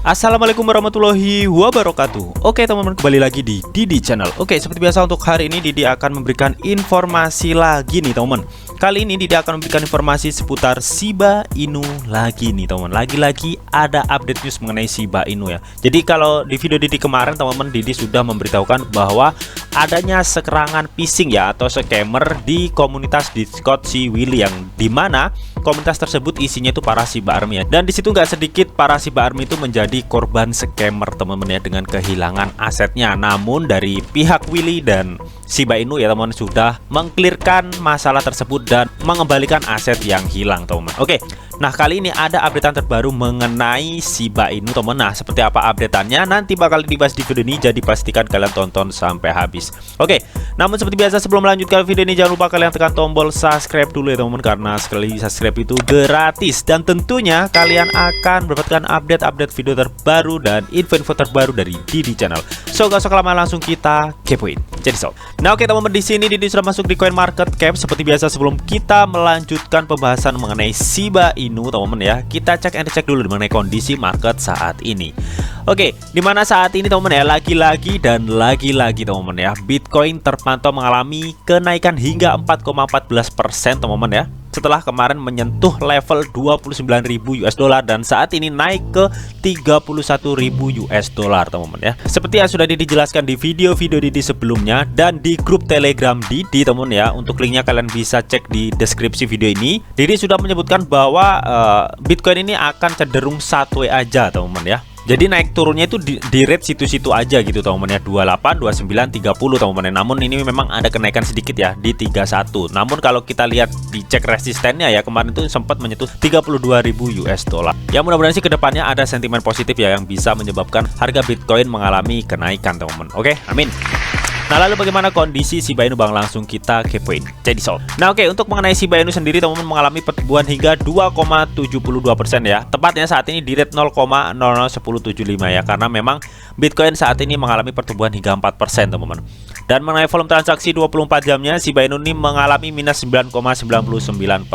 Assalamualaikum warahmatullahi wabarakatuh. Oke teman-teman, kembali lagi di Didi Channel. Oke, seperti biasa untuk hari ini Didi akan memberikan informasi lagi nih teman-teman. Kali ini Didi akan memberikan informasi seputar Shiba Inu lagi nih teman-teman. Lagi-lagi ada update news mengenai Shiba Inu ya. Jadi kalau di video Didi kemarin teman-teman, Didi sudah memberitahukan bahwa adanya serangan phishing ya atau scammer di komunitas Discord si Willy, yang dimana komunitas tersebut isinya itu para Shiba Army ya. Dan disitu nggak sedikit para Shiba Army itu menjadi korban scammer teman-teman ya, dengan kehilangan asetnya. Namun dari pihak Willy dan Shiba Inu ya teman-teman sudah mengklirkan masalah tersebut dan mengembalikan aset yang hilang teman-teman. Oke, nah kali ini ada updatean terbaru mengenai Shiba Inu teman-teman. Nah seperti apa updateannya nanti bakal dibahas di video ini, jadi pastikan kalian tonton sampai habis. Oke, namun seperti biasa sebelum melanjutkan video ini jangan lupa kalian tekan tombol subscribe dulu ya teman-teman, karena sekali subscribe itu gratis dan tentunya kalian akan mendapatkan update-update video terbaru dan info-info terbaru dari Didi Channel. So gak usah lama, langsung kita kepoin. Jadi so. Nah oke teman-teman, di sini Didi sudah masuk di CoinMarketCap. Seperti biasa sebelum kita melanjutkan pembahasan mengenai Shiba Inu teman-teman ya, kita cek and cek dulu mengenai kondisi market saat ini. Oke, dimana saat ini teman-teman ya, lagi-lagi teman-teman ya, Bitcoin terpantau mengalami kenaikan hingga 4,14% teman-teman ya, setelah kemarin menyentuh level 29.000 US dollar dan saat ini naik ke 31.000 US dollar teman-teman ya. Seperti yang sudah dijelaskan di video-video Didi sebelumnya dan di grup Telegram Didi teman-teman ya, untuk linknya kalian bisa cek di deskripsi video ini. Didi sudah menyebutkan bahwa Bitcoin ini akan cenderung sideways aja teman-teman ya. Jadi naik turunnya itu di rate situ-situ aja gitu teman-teman ya, 28, 29, 30 teman-teman. Namun ini memang ada kenaikan sedikit ya di 31. Namun kalau kita lihat di cek resistennya ya, kemarin itu sempat menyentuh 32.000 US dollar. Ya mudah-mudahan sih kedepannya ada sentimen positif ya yang bisa menyebabkan harga Bitcoin mengalami kenaikan teman-teman. Oke, amin. Nah lalu bagaimana kondisi Shiba Inu Bang? Langsung kita kepoin. Jadi so. Nah oke, untuk mengenai Shiba Inu sendiri teman-teman mengalami pertumbuhan hingga 2,72% ya. Tepatnya saat ini di rate 0,001075 ya, karena memang Bitcoin saat ini mengalami pertumbuhan hingga 4% teman-teman. Dan mengenai volume transaksi 24 jamnya Shiba Inu ini mengalami minus 9,99%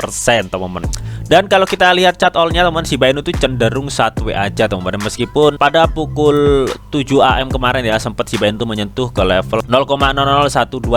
teman-teman. Dan kalau kita lihat chart all-nya teman, Shiba Inu itu cenderung sideways aja teman-teman. Meskipun pada pukul 7 AM kemarin ya sempat Shiba Inu menyentuh ke level 0,0012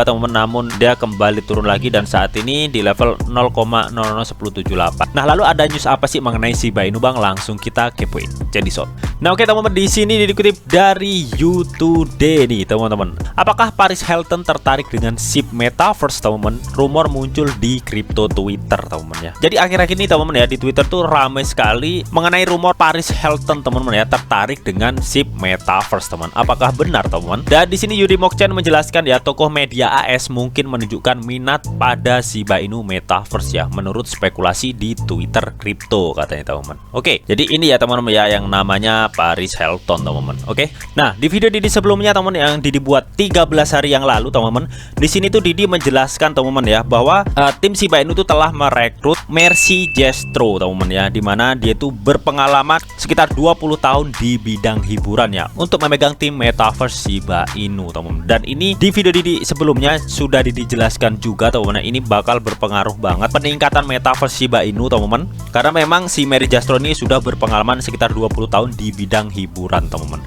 teman-teman, namun dia kembali turun lagi dan saat ini di level 0,001078. Nah lalu ada news apa sih mengenai Shiba Inu Bang? Langsung kita kepoin. Jadi so. Nah oke teman-teman, di sini dikutip dari U2D nih teman-teman. Apakah Paris Hilton tertarik dengan SHIB Metaverse teman-teman? Rumor muncul di kripto Twitter teman-teman ya. Jadi akhir-akhir ini teman-teman ya, di Twitter tuh ramai sekali mengenai rumor Paris Hilton teman-teman ya tertarik dengan SHIB Metaverse teman. Apakah benar teman-teman? Dan di sini Yuri Mokchan menjelaskan ya, tokoh media AS mungkin menunjukkan minat pada Shiba Inu Metaverse ya, menurut spekulasi di Twitter kripto katanya teman-teman. Oke, jadi ini ya teman-teman ya yang namanya Paris Hilton teman-teman. Oke. Nah, di video Didi sebelumnya teman-teman yang Didi buat 13 hari yang lalu teman-teman, di sini tuh Didi menjelaskan teman-teman ya bahwa tim Shiba Inu tuh telah merekrut Mercy Jestro teman-teman ya, dimana dia itu berpengalaman sekitar 20 tahun di bidang hiburan ya untuk memegang tim Metaverse Shiba Inu teman-teman. Dan ini di video Didi sebelumnya sudah Didi jelaskan juga teman-teman, ini bakal berpengaruh banget peningkatan Metaverse Shiba Inu teman-teman, karena memang si Mercy Jestro ini sudah berpengalaman sekitar 20 tahun di bidang hiburan teman-teman.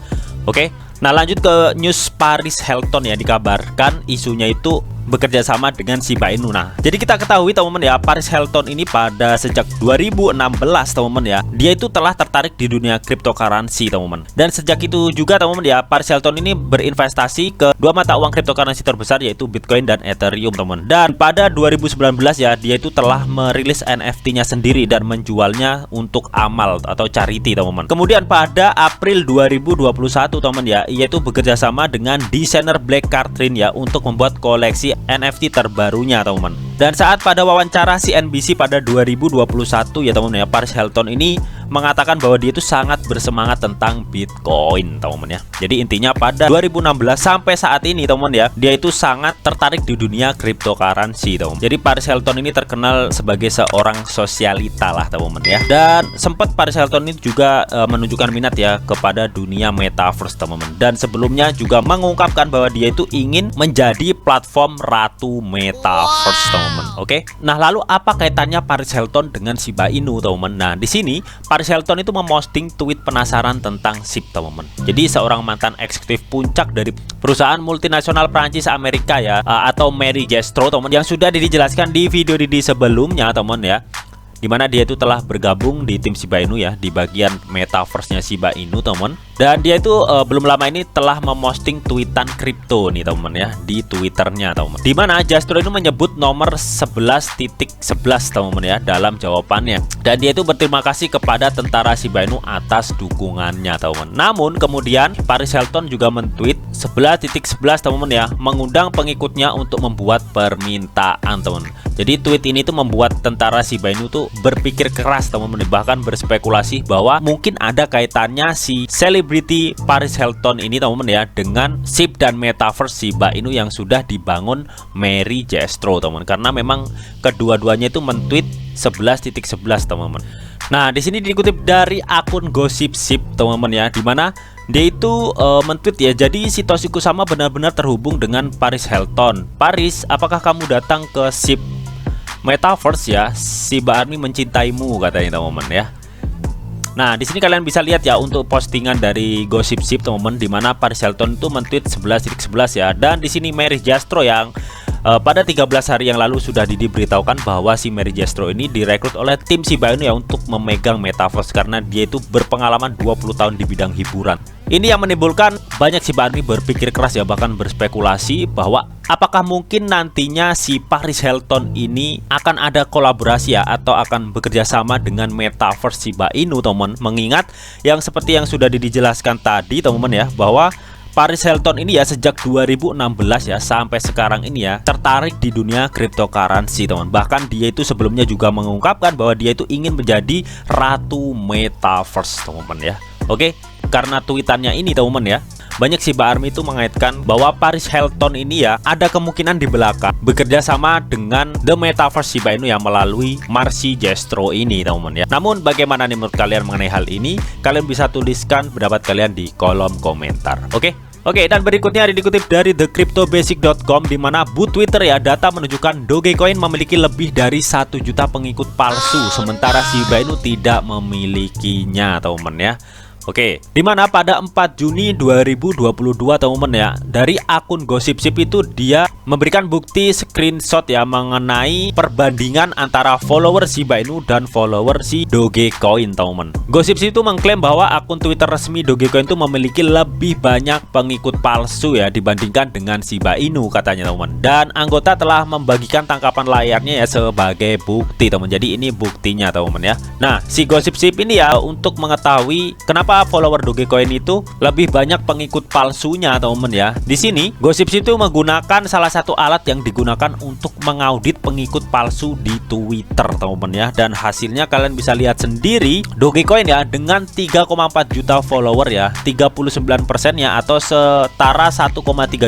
Oke. Nah lanjut ke news Paris Hilton ya, dikabarkan isunya itu bekerja sama dengan Shiba Inu. Nah, jadi kita ketahui teman-teman ya, Paris Hilton ini pada sejak 2016 teman-teman ya, dia itu telah tertarik di dunia cryptocurrency teman-teman. Dan sejak itu juga teman-teman ya, Paris Hilton ini berinvestasi ke dua mata uang cryptocurrency terbesar, yaitu Bitcoin dan Ethereum teman-teman. Dan pada 2019 ya, dia itu telah merilis NFT-nya sendiri dan menjualnya untuk amal atau charity teman-teman. Kemudian pada April 2021 teman-teman ya, yaitu bekerja sama dengan desainer Black Cardin ya untuk membuat koleksi NFT terbarunya teman-teman. Dan saat pada wawancara CNBC pada 2021 ya teman-teman ya, Paris Hilton ini mengatakan bahwa dia itu sangat bersemangat tentang Bitcoin teman-teman ya. Jadi intinya pada 2016 sampai saat ini teman-teman ya, dia itu sangat tertarik di dunia cryptocurrency teman-teman. Jadi Paris Hilton ini terkenal sebagai seorang sosialita lah teman-teman ya. Dan sempat Paris Hilton ini juga menunjukkan minat ya kepada dunia Metaverse teman-teman. Dan sebelumnya juga mengungkapkan bahwa dia itu ingin menjadi platform ratu Metaverse teman-teman. Oke. Nah, lalu apa kaitannya Paris Hilton dengan Shiba Inu teman-teman? Nah, di sini Paris Hilton itu memposting tweet penasaran tentang SIP, teman-teman. Jadi seorang mantan eksekutif puncak dari perusahaan multinasional Prancis Amerika ya, atau Mary Jastrow, teman, yang sudah dijelaskan di video Didi sebelumnya, teman ya, dimana dia itu telah bergabung di tim Shiba Inu ya, di bagian metaverse-nya Shiba Inu, teman. Dan dia itu belum lama ini telah memposting tweetan kripto nih, teman ya, di Twitternya, teman. Dimana Jastrow itu menyebut nomor 11.11, teman ya, dalam jawabannya. Dan dia itu berterima kasih kepada tentara Shiba Inu atas dukungannya, teman. Namun kemudian Paris Hilton juga men-tweet 11.11, teman ya, mengundang pengikutnya untuk membuat permintaan, teman. Jadi tweet ini tuh membuat tentara Shiba Inu tuh berpikir keras, teman-teman, bahkan berspekulasi bahwa mungkin ada kaitannya si selebriti Paris Hilton ini, teman-teman ya, dengan SIP dan metaverse Shiba Inu yang sudah dibangun Mary Jastrow, teman. Karena memang kedua-duanya itu men-tweet 11.11, teman-teman. Nah, di sini dikutip dari akun Gossip Ship, teman-teman ya, dimana dia itu men-tweet ya, jadi si Satoshi Kusama benar-benar terhubung dengan Paris Hilton. Paris, apakah kamu datang ke SIP metaverse ya? Shiba Army mencintaimu, katanya, teman-teman ya. Nah, di sini kalian bisa lihat ya untuk postingan dari Gossip Ship, teman-teman, di mana Paris Hilton itu men-tweet 11.11 ya. Dan di sini Mary Jastrow yang pada 13 hari yang lalu sudah diberitahukan bahwa si Mary Jastrow ini direkrut oleh tim Shiba Inu ya untuk memegang metaverse karena dia itu berpengalaman 20 tahun di bidang hiburan. Ini yang menimbulkan banyak Shiba Inu berpikir keras ya, bahkan berspekulasi bahwa apakah mungkin nantinya si Paris Hilton ini akan ada kolaborasi ya, atau akan bekerja sama dengan metaverse Shiba Inu, teman. Mengingat yang seperti yang sudah dijelaskan tadi, teman-teman ya, bahwa Paris Hilton ini ya sejak 2016 ya sampai sekarang ini ya tertarik di dunia cryptocurrency, teman. Bahkan dia itu sebelumnya juga mengungkapkan bahwa dia itu ingin menjadi ratu metaverse, teman-teman ya. Oke, karena tweetannya ini, teman-teman ya, banyak Shiba Army itu mengaitkan bahwa Paris Hilton ini ya ada kemungkinan di belakang bekerja sama dengan The Metaverse Shiba Inu yang melalui Mary Jastrow ini, teman-teman ya. Namun bagaimana nih menurut kalian mengenai hal ini? Kalian bisa tuliskan pendapat kalian di kolom komentar. Oke, dan berikutnya dikutip dari thecryptobasic.com, di mana booth Twitter ya, data menunjukkan Dogecoin memiliki lebih dari 1 juta pengikut palsu, sementara Shiba Inu tidak memilikinya, teman-teman ya. Oke, dimana pada 4 Juni 2022, teman-teman ya, dari akun Gossip Ship itu dia memberikan bukti screenshot ya mengenai perbandingan antara follower Shiba Inu dan follower si Dogecoin, teman-teman. Gossip Ship itu mengklaim bahwa akun Twitter resmi Dogecoin itu memiliki lebih banyak pengikut palsu ya dibandingkan dengan Shiba Inu, katanya, teman-teman. Dan anggota telah membagikan tangkapan layarnya ya sebagai bukti, teman. Jadi ini buktinya, teman-teman ya. Nah, si Gossip Ship ini ya untuk mengetahui kenapa follower Dogecoin itu lebih banyak pengikut palsunya, teman-teman ya. Di sini Gossip Ship itu menggunakan salah satu alat yang digunakan untuk mengaudit pengikut palsu di Twitter, teman-teman ya. Dan hasilnya kalian bisa lihat sendiri, Dogecoin ya dengan 3,4 juta follower ya, 39% ya, atau setara 1,3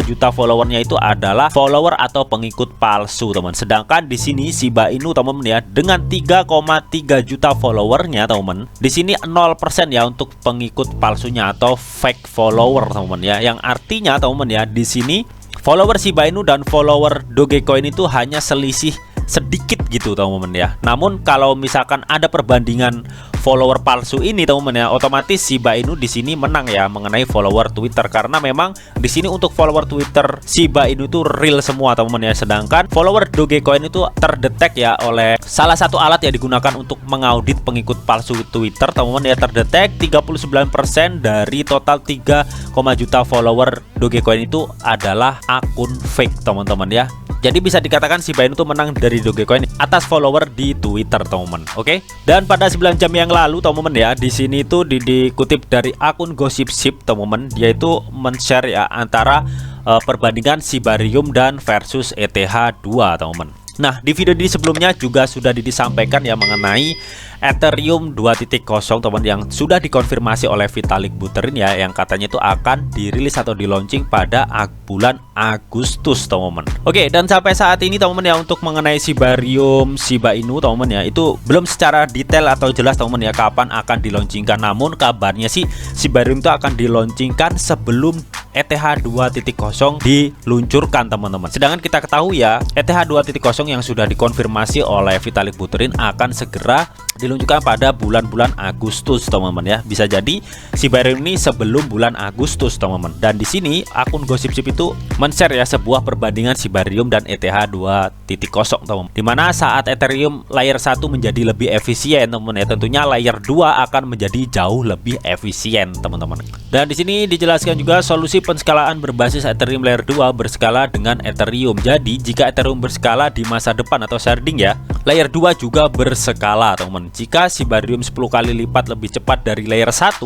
juta followernya itu adalah follower atau pengikut palsu, teman. Sedangkan di sini Shiba Inu, teman-teman ya, dengan 3,3 juta followernya, teman, di sini 0% ya untuk pengikut palsunya atau fake follower, teman-teman ya. Yang artinya, teman-teman ya, di sini follower Shiba Inu dan follower Dogecoin itu hanya selisih sedikit gitu, teman-teman ya. Namun kalau misalkan ada perbandingan follower palsu ini, teman-teman ya, otomatis Shiba Inu di sini menang ya mengenai follower Twitter, karena memang di sini untuk follower Twitter Shiba Inu itu real semua, teman-teman ya. Sedangkan follower Dogecoin itu terdetek ya oleh salah satu alat yang digunakan untuk mengaudit pengikut palsu Twitter, teman-teman ya, terdetek 39% dari total 3, juta follower Dogecoin itu adalah akun fake, teman-teman ya. Jadi bisa dikatakan Shiba Inu itu menang dari Dogecoin atas follower di Twitter, teman-teman. Oke. Dan pada 9 jam yang lalu, teman-teman ya, di sini itu dikutip dari akun Gossip Ship, teman-teman, dia itu men-share ya antara perbandingan Shibarium dan versus ETH2, teman-teman. Nah, di video ini sebelumnya juga sudah disampaikan ya mengenai Ethereum 2.0, teman, yang sudah dikonfirmasi oleh Vitalik Buterin ya, yang katanya itu akan dirilis atau di launching pada bulan Agustus teman-teman. Oke, dan sampai saat ini teman-teman ya, untuk mengenai Shibarium Shiba Inu teman-teman ya, itu belum secara detail atau jelas teman-teman ya kapan akan dilaunchingkan. Namun kabarnya sih Shibarium itu akan dilaunchingkan sebelum ETH 2.0 diluncurkan teman-teman. Sedangkan kita ketahui ya, ETH 2.0 yang sudah dikonfirmasi oleh Vitalik Buterin akan segera diluncurkan pada bulan-bulan Agustus teman-teman ya. Bisa jadi Shibarium ini sebelum bulan Agustus teman-teman. Dan di sini akun Gossip itu men-share ya sebuah perbandingan Shibarium dan ETH 2.0 teman-teman. Dimana saat Ethereum layer 1 menjadi lebih efisien teman-teman ya, tentunya layer 2 akan menjadi jauh lebih efisien teman-teman. Dan di sini dijelaskan juga solusi penskalaan berbasis Ethereum layer 2 berskala dengan Ethereum. Jadi jika Ethereum berskala di masa depan atau sharding ya, layer 2 juga berskala teman-teman. Jika Shibarium 10 kali lipat lebih cepat dari layer 1,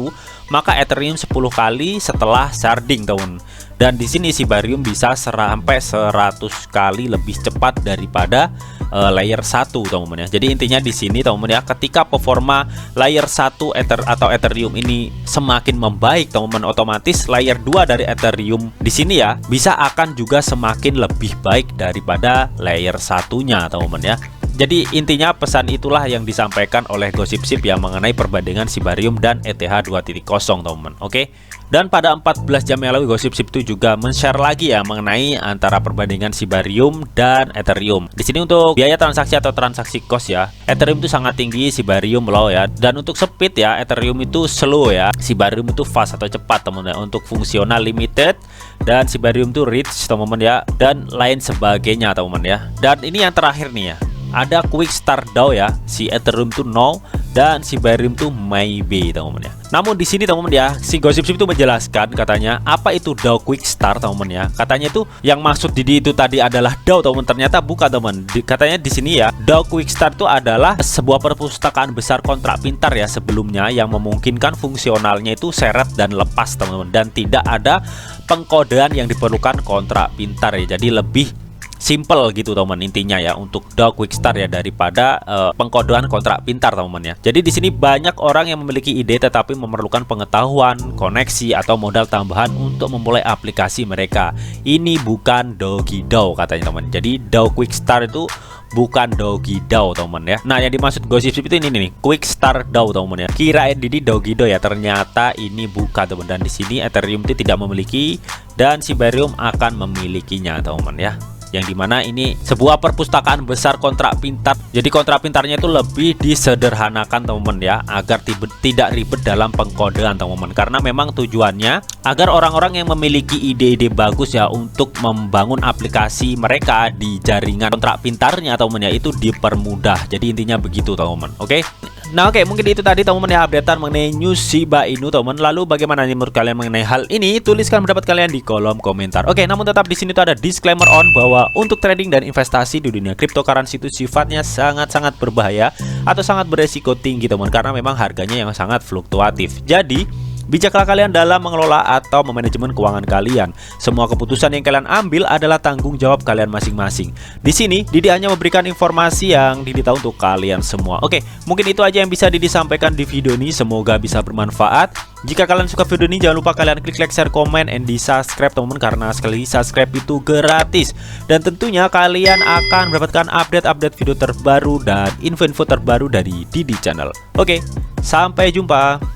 maka Ethereum 10 kali setelah sharding teman. Dan di sini Shibarium bisa sampai 100 kali lebih cepat daripada layer 1 teman-teman ya. Jadi intinya di sini teman-teman ya, ketika performa layer 1 atau Ethereum ini semakin membaik teman-teman, otomatis layer 2 dari Ethereum di sini ya bisa akan juga semakin lebih baik daripada layer 1-nya teman-teman ya. Jadi intinya pesan itulah yang disampaikan oleh Gossip ya mengenai perbandingan Shibarium dan ETH 2.0 teman-teman. Oke. Dan pada 14 jam yang lalu Gossip itu juga men-share lagi ya mengenai antara perbandingan Shibarium dan Ethereum. Di sini untuk biaya transaksi atau transaksi cost ya, Ethereum itu sangat tinggi, Shibarium low ya. Dan untuk speed ya, Ethereum itu slow ya, Shibarium itu fast atau cepat teman-teman ya. Untuk fungsional limited dan Shibarium itu rich teman-teman ya, dan lain sebagainya teman-teman ya. Dan ini yang terakhir nih ya, ada quick start DAO ya, si Ethereum tuh no dan Shibarium tuh maybe teman-teman ya. Namun di sini teman-teman ya, si Gossip itu menjelaskan katanya apa itu DAO quick start teman-teman ya. Katanya tuh yang maksud Didi itu tadi adalah DAO teman, ternyata bukan teman. Katanya di sini ya, DAO quick start itu adalah sebuah perpustakaan besar kontrak pintar ya sebelumnya yang memungkinkan fungsionalnya itu seret dan lepas teman-teman, dan tidak ada pengkodean yang diperlukan kontrak pintar ya. Jadi lebih simple gitu teman intinya ya untuk DAO quick start ya daripada pengkodean kontrak pintar teman-teman ya. Jadi di sini banyak orang yang memiliki ide tetapi memerlukan pengetahuan, koneksi atau modal tambahan untuk memulai aplikasi mereka. Ini bukan Dogi DAO katanya teman. Jadi DAO quick start itu bukan Dogi DAO teman ya. Nah yang dimaksud Gossip itu ini nih, quick start DAO teman ya. Kirain Didi Dogi DAO ya, ternyata ini bukan teman. Dan di sini Ethereum itu tidak memiliki dan Shibarium akan memilikinya teman ya. Yang dimana ini sebuah perpustakaan besar kontrak pintar. Jadi kontrak pintarnya itu lebih disederhanakan teman-teman ya, agar tidak ribet dalam pengkodean teman-teman. Karena memang tujuannya agar orang-orang yang memiliki ide-ide bagus ya untuk membangun aplikasi mereka di jaringan kontrak pintarnya teman-teman ya, itu dipermudah. Jadi intinya begitu teman-teman. Oke. Nah oke, mungkin itu tadi teman-teman ya updatean mengenai news Shiba Inu teman. Lalu bagaimana nih menurut kalian mengenai hal ini? Tuliskan pendapat kalian di kolom komentar. Oke, namun tetap di sini tuh ada disclaimer on bahwa untuk trading dan investasi di dunia cryptocurrency itu sifatnya sangat-sangat berbahaya atau sangat beresiko tinggi teman, karena memang harganya yang sangat fluktuatif. Jadi bijaklah kalian dalam mengelola atau memanajemen keuangan kalian. Semua keputusan yang kalian ambil adalah tanggung jawab kalian masing-masing. Di sini Didi hanya memberikan informasi yang Didi tahu untuk kalian semua. Oke, mungkin itu aja yang bisa Didi sampaikan di video ini. Semoga bisa bermanfaat. Jika kalian suka video ini, jangan lupa kalian klik like, share, komen, and di subscribe teman-teman, karena sekali lagi subscribe itu gratis. Dan tentunya kalian akan mendapatkan update-update video terbaru dan info-info terbaru dari Didi Channel. Oke, sampai jumpa.